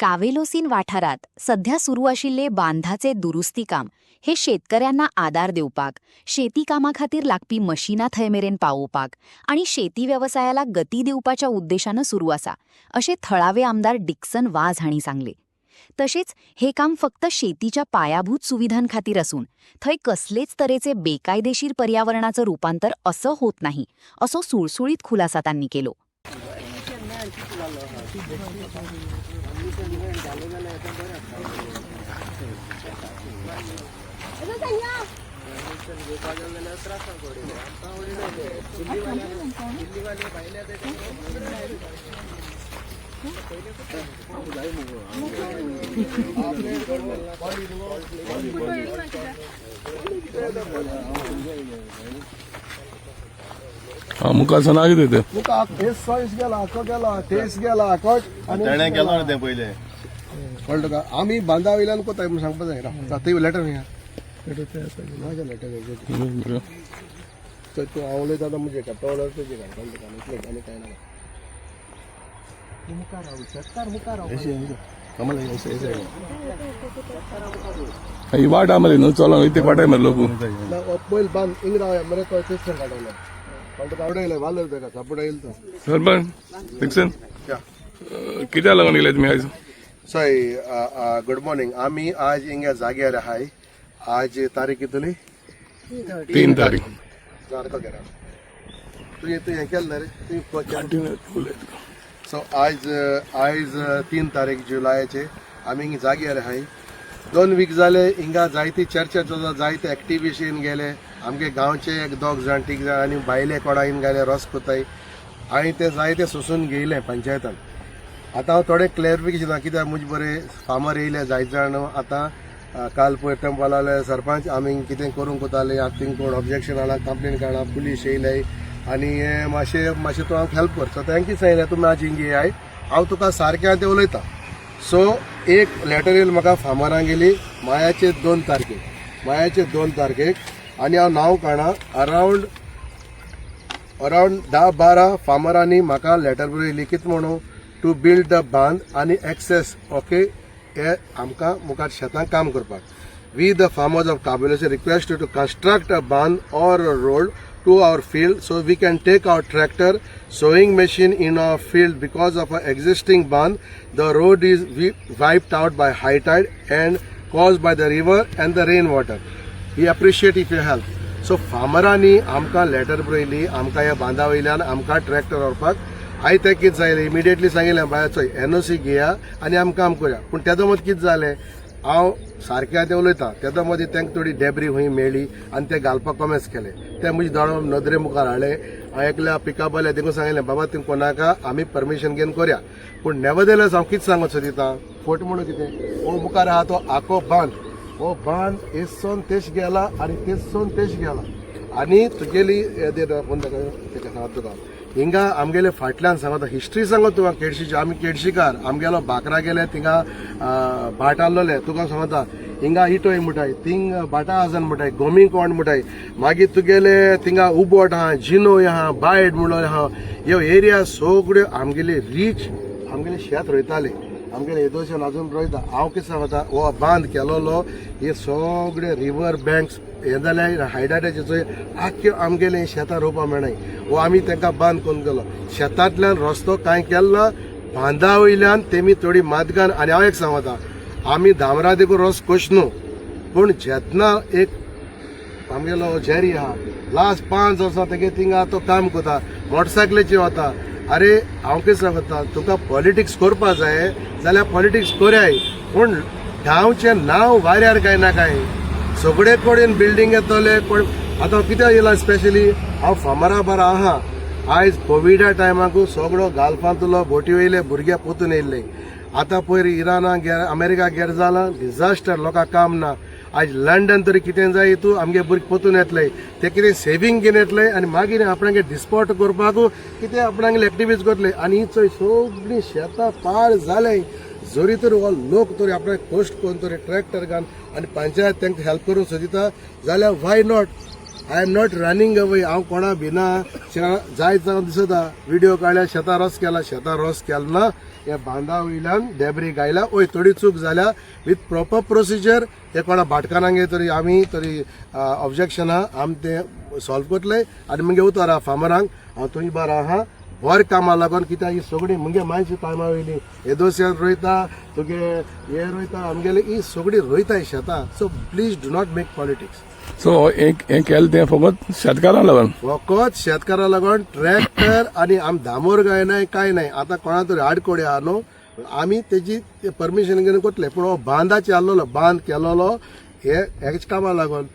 कावेलोसीन वाठारात सध्या सुरू आशिल्ले बांधाचे दुरुस्ती काम हे शेतकऱ्यांना आदार देवपाक, शेती कामाखातीर लागपी मशिनां थंय मेरेन पावोवपाक आणि शेती व्यवसायाला गती दिवपाच्या उद्देशानं सुरू आसा, अशें थळावे आमदार डिक्सन वाझ हांणी सांगले. तशेंच हे काम फक्त शेतीच्या पायाभूत सुविधांखातीर असून थंय कसलेच तरेचे बेकायदेशीर पर्यावरणाचं रूपांतर असं होत नाही, असो सुळसुळीत खुलासा त्यांनी केलो. मुखाचं नाव किती ते? मुका तेच सॉइस गेला तो गेला तेच गेला कट आणि तेणे गेलो ते पहिले कळलं का आम्ही बांधा वयल्यान कोताय म्हणून सांगपा जाय जाता लेटर नाही माझ्या लेटर तर तू आवले दादा म्हणजे का टॉलर तुझे काय कळलं का इतले आणि काय नाही मुका राहू सरकार मुका राहू कमल ऐसे ही वाट आम्हाला न चला इथे वाटाय मरे लोक पहिल बांध इंग्रा मरे तो तेच काढवलं कळलं का आवडेल वालर का सापडा येईल तर सरपंच डिक्सन कित्या लागून गेले तुम्ही आज? सॉरी गुड मॉर्निंग आम्ही आज इंग्या जाग्यार आहाय आज तारीख कितली 3 तारीख. सारखं करा तू हे केलं रे तू सो आज 3 तारीख जुलयाचे आम्ही हिंग जाग्यार आहाय 2 वीक जाले हिंगा जायती चर्चा चलता जायते एक्टिविशन गेले आमगे गांवचे 1-2 जाण 3 जाण आनी भायले कोणाईन गेले रस कोताय आणि ते जायते सोसून गेले पंचायतान. आता हांव थोडे क्लॅरिफिकेशन कित्याक मुझे बरे फार्मर येयले जाय जाण आता काल पयर टेंपल आले सरपंच आमी कितें करूंक कोताले आतां कोण ऑब्जेक्शन हाडा कंप्लेन काडा पुलीस येयले आनी मातशें तूं हांव हेल्प कर. सो तांकां सांगलें तुमी आज हिंगे आय हांव तुका सारकें ते उलयतां. सो एक लेटर येयली म्हाका फार्मरांक गेली मायाचे 2 तारखेक आनी हांव नांव काडा अरावंड 10-12 फार्मरांनी म्हाका लेटर बरयली कितें म्हणून टू बिल्ड द बांध आनी एक्सेस ओके हे आमकां मुखार शेतांत काम करपाक. वी द फार्मर्स ऑफ काबोलीचे request to construct a bandh or a road to our field so we can take our tractor sowing machine in our field because of a existing bandh the road is wiped out by high tide and caused by the river and the rain water. We appreciate if you help. So फार्मरांनी आमकां letter बरयली आमकां ह्या बांदा वयल्यान आमकां tractor व्हरपाक. हांवें तें कितें जालें इमिडिएटली सांगिल्लें बाय चोय NOC घेया आनी आमकां काम करूया. पूण तेदो मदीं कितें जालें हांव सारकें तें उलयतां तेदो मदीं तांकां थोडी डेब्री खंय मेळ्ळी आनी ते घालपाक कमेंस केलें. ते म्हजे दोळ नदरे मुखार हाडले. हांवें एकल्या पिकअपाल्या देखून सांगिल्लें बाबा तुमी कोणाका आमी परमिशन घेवन करया. पूण नेवरदेलेस हांव कितें सांगूंक सोदितां फोट म्हणून कितें हो मुखार आहा तो आखो बांद हो बांद एसोन तेश गेला आनी तेसोन तेश गेला आनी तुगेली तेका सांगता तुका हिंगा आमगेले फाटल्यान सांगता हिस्ट्री सांगता तुका केडशीची आमी केडशीकार आमगेलो बाकरा गेले थिंगा भाट आसलोले तुका सांगता हिंगा इटोय मुठाय थिंग भाटा आसन मुठाय गोमी कोण मुठाय मागीर तुगेले थिंगा उबोट आहा जिनोय आहा बायड म्हणून आहा ह्यो एरिया सगळ्यो आमगेले रीच आमगेले शेत रोयताले आमगेले येदोशेन अजून रोयता. हांव कितें सांगता हो बांद केलोलो हे सगळे रिवर बँक्स हे जाल्यार हायडाटाचे चोय आख्यो आमगेले शेतां रोवपाक मेळनाय वो आमी तांकां बांद करून गेलो. शेतांतल्यान रस्तो कांय केल्लो बांदा वयल्यान तेमी थोडी मातगान आनी हांव एक सांगता आमी धामरा देखून रस कोश न्हू पूण जेतना एक आमगेलो झेरी आहा लास्ट 5 वर्सां तेगे थिंगा तो काम करता मोटरसायकलीचेर वता. अरे हांव कितें सांगता तुका पॉलिटिक्स करपा जाय जाल्यार पॉलिटिक्स करयाय पूण गांवचें नांव वाऱ्यार काय ना काय सगळे कडेन बिल्डींग येतले. पण आतां कित्याक येयला स्पेशली हांव फार्मरा बरो आहा आयज कोविडा टायमाकू सगळो गालफांतलो बोटी वयले भुरगे पोतून येयल्ले. आतां पयर इराना अमेरिका गेर जाला डिझास्टर लोकांक काम ना. आज लंडन तरी कितें जाय तूं आमगे भुरगे पोतून येतले ते कितें सेव्हिंग घेवन येतले आनी मागीर आपणागे डिस्पोर्ट करपाक कितें आपणागे एक्टिविटीज करतले आनी चोय सगळीं शेतां पाड जाले. जरी तर हो लोक तरी आपणाक पोस्ट करून तरी ट्रॅक्टर घाल आनी पंचायत तांकां हेल्प करूंक सोदिता जाल्यार why not. I am not running away हांव कोणा भिना जायत जावन दिसता व्हिडिओ काडल्या शेतां रस केला शेतां रस केला ना हे बांदा वयल्यान डेब्री गायला ओय थोडी चूक जाल्या विथ प्रॉपर प्रोसिजर हे कोणा भाटकारांगे तरी आमी तरी ऑब्जेक्शना आम ते सॉल्व करतले आनी मुगे उतर फार्मरांक हांव थंय बार आहा बरें कामा लागून कित्याक ही सगळी मुगे मायची टायमा वयली येदोसियान रोयता तुगे हे रोयता आमगेले ही सगळी रोयताय शेतां so please do not make politics so हें केलें तें फकत शेतकारांक लागून फकत शेतकारां लागून ट्रॅक्टर आनी आम धामोर गायनाय काय नाही आता कोणा तरी आडकोडे आहा न्हू आमी तेजी परमिशन घेवन करतले पूण हो बांदाचे आहलोलो बांद केलोलो हे हेच कामा लागून